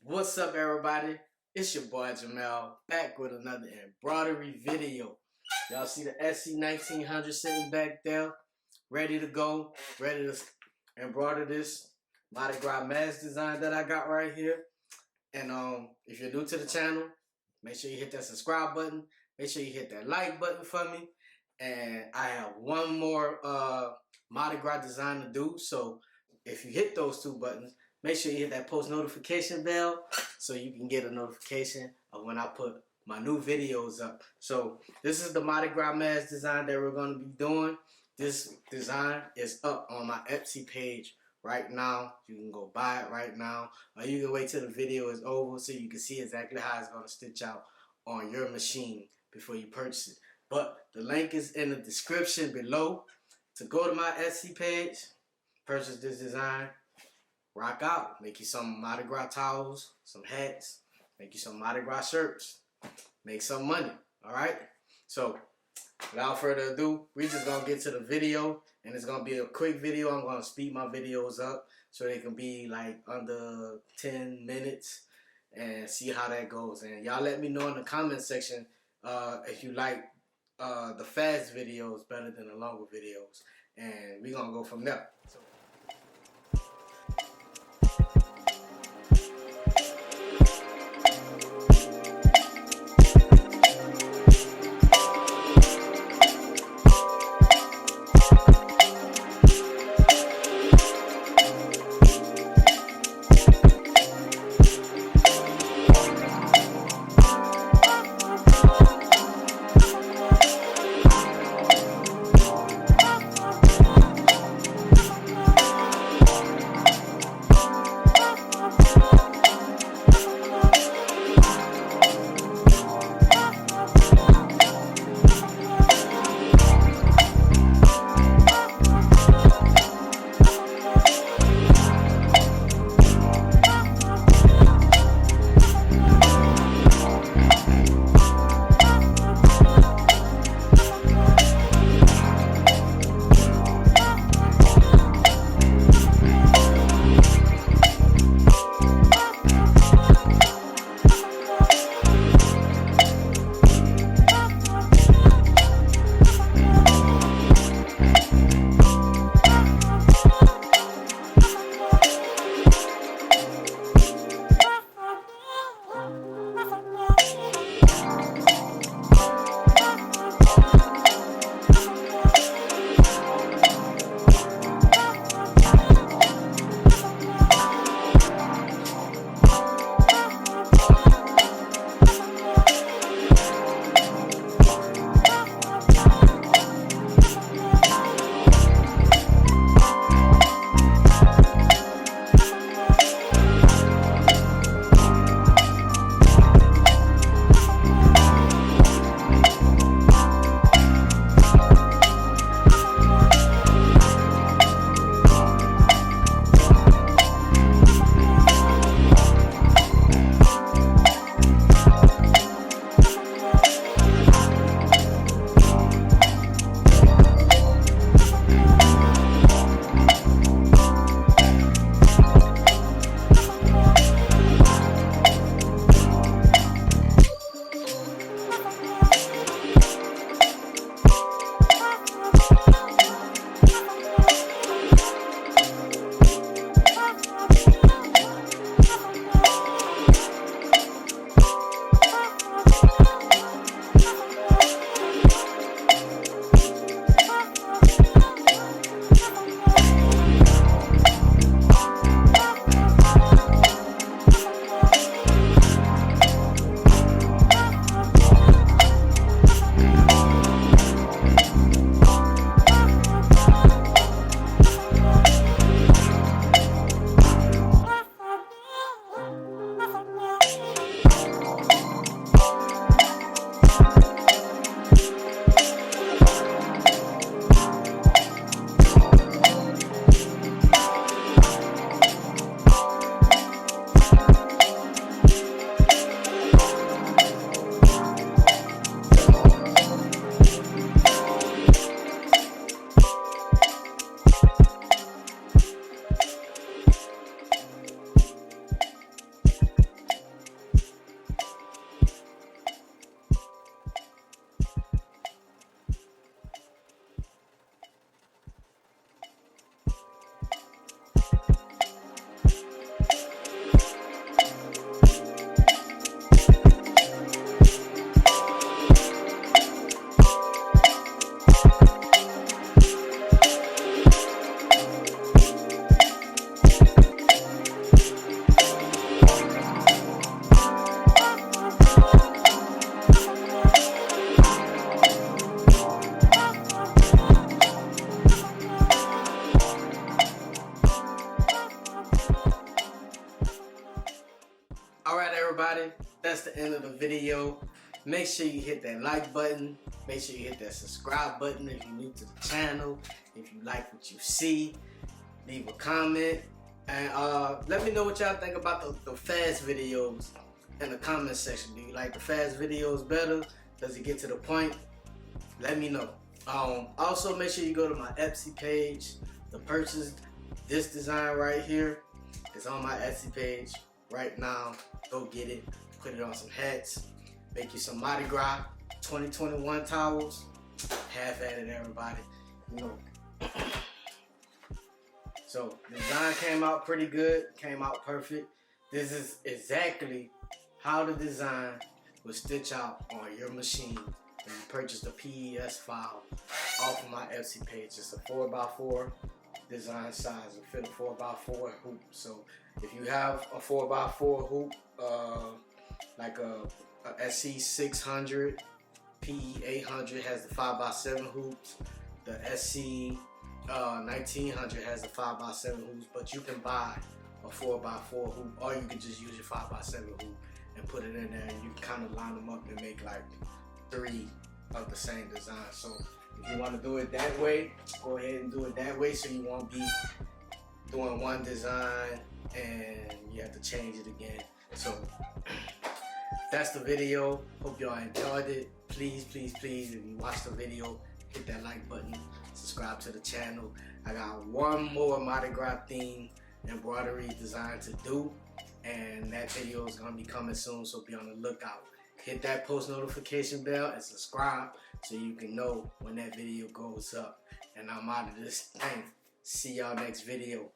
What's up, everybody? It's your boy Jamel back with another embroidery video. Y'all see the SC1900 sitting back there, ready to go, ready to embroider this Mardi Gras Mask design that I got right here. And if you're new to the channel, make sure you hit that subscribe button. Make sure you hit that like button for me. And I have one more Mardi Gras design to do. So if you hit those two buttons, make sure you hit that post notification bell so you can get a notification of when I put my new videos up. So this is the Mardi Gras Mask design that we're going to be doing. This design is up on my Etsy page right now. You can go buy it right now, or you can wait till the video is over so you can see exactly how it's going to stitch out on your machine before you purchase it. But the link is in the description below to go to my Etsy page, purchase this design, rock out, make you some Mardi Gras towels, some hats, make you some Mardi Gras shirts, make some money, alright? So, without further ado, we're just going to get to the video, and it's going to be a quick video. I'm going to speed my videos up so they can be like under 10 minutes and see how that goes. And y'all let me know in the comment section if you like the fast videos better than the longer videos, and we're going to go from there. So, Alright everybody, that's the end of the video. Make sure you hit that like button. Make sure you hit that subscribe button if you're new to the channel. If you like what you see, leave a comment. And let me know what y'all think about the fast videos in the comment section. Do you like the fast videos better? Does it get to the point? Let me know. Also, make sure you go to my Etsy page to purchase this design right here. It's on my Etsy page right now. Go get it. Put it on some hats. Make you some Mardi Gras 2021 towels. Half at it, everybody. You know. So the design came out pretty good. Came out perfect. This is exactly how the design will stitch out on your machine when you purchase the PES file off of my Etsy page. It's a 4x4 design size. It fit a 4x4 hoop. So if you have a 4x4 hoop, like a SC600, PE800 has the 5x7 hoops. The SC1900 has the 5x7 hoops, but you can buy a 4x4 hoop, or you can just use your 5x7 hoop and put it in there, and you can kind of line them up and make like 3 of the same design. So if you want to do it that way, go ahead and do it that way, so you won't be doing one design and you have to change it again. So that's the video. Hope y'all enjoyed it. Please, please, please, if you watch the video, hit that like button, subscribe to the channel. I got one more Mardi Gras theme embroidery design to do, and that video is going to be coming soon, so be on the lookout. Hit that post notification bell and subscribe so you can know when that video goes up. And I'm out of this thing. See y'all next video.